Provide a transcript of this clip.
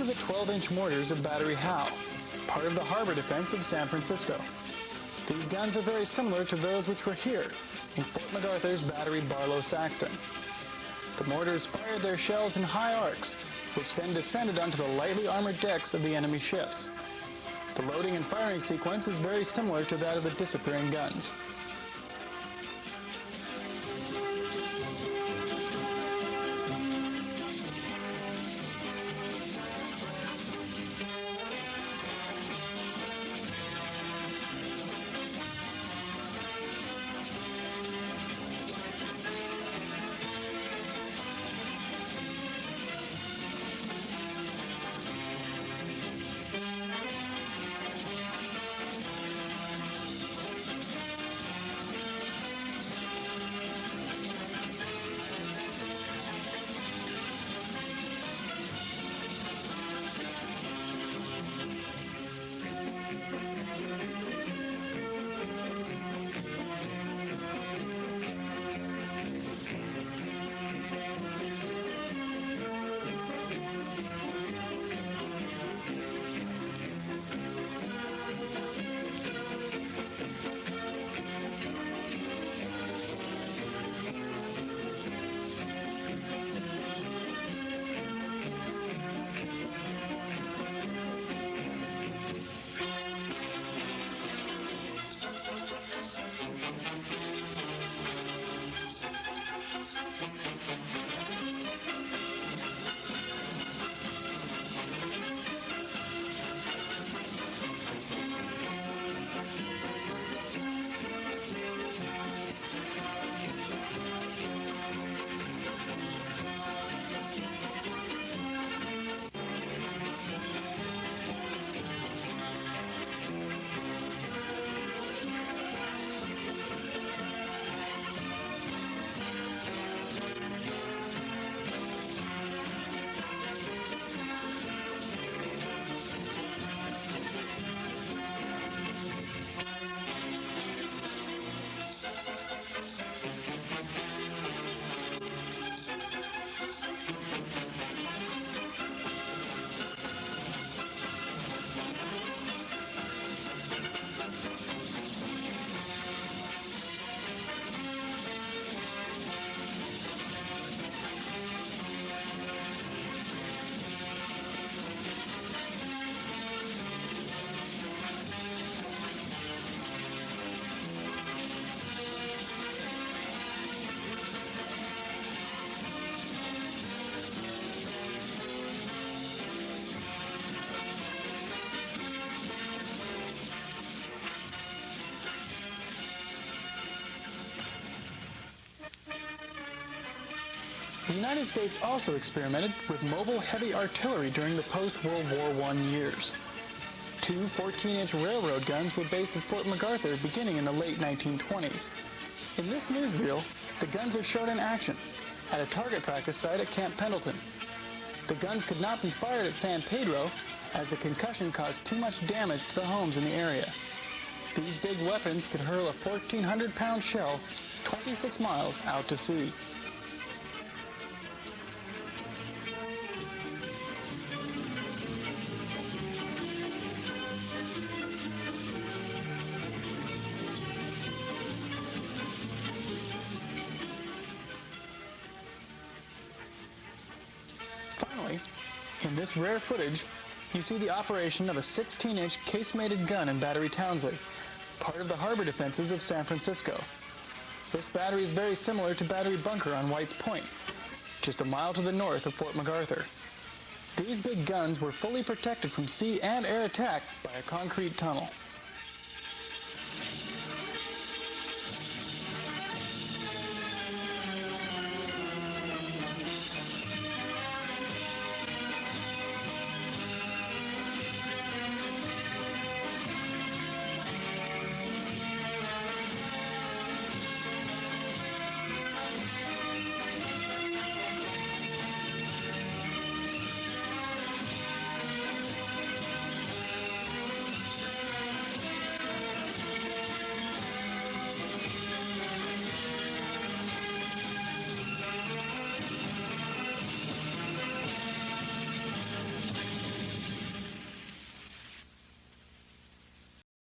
are the 12-inch mortars of Btry Howe, part of the harbor defense of San Francisco. These guns are very similar to those which were here in Fort MacArthur's Battery Barlow-Saxton. The mortars fired their shells in high arcs, which then descended onto the lightly armored decks of the enemy ships. The loading and firing sequence is very similar to that of the disappearing guns. The United States also experimented with mobile heavy artillery during the post-World War I years. Two 14-inch railroad guns were based at Fort MacArthur beginning in the late 1920s. In this newsreel, the guns are shown in action at a target practice site at Camp Pendleton. The guns could not be fired at San Pedro as the concussion caused too much damage to the homes in the area. These big weapons could hurl a 1,400-pound shell 26 miles out to sea. Finally, in this rare footage, you see the operation of a 16-inch case-mated gun in Btry Townsley, part of the harbor defenses of San Francisco. This battery is very similar to Battery Bunker on White's Point, just a mile to the north of Fort MacArthur. These big guns were fully protected from sea and air attack by a concrete tunnel.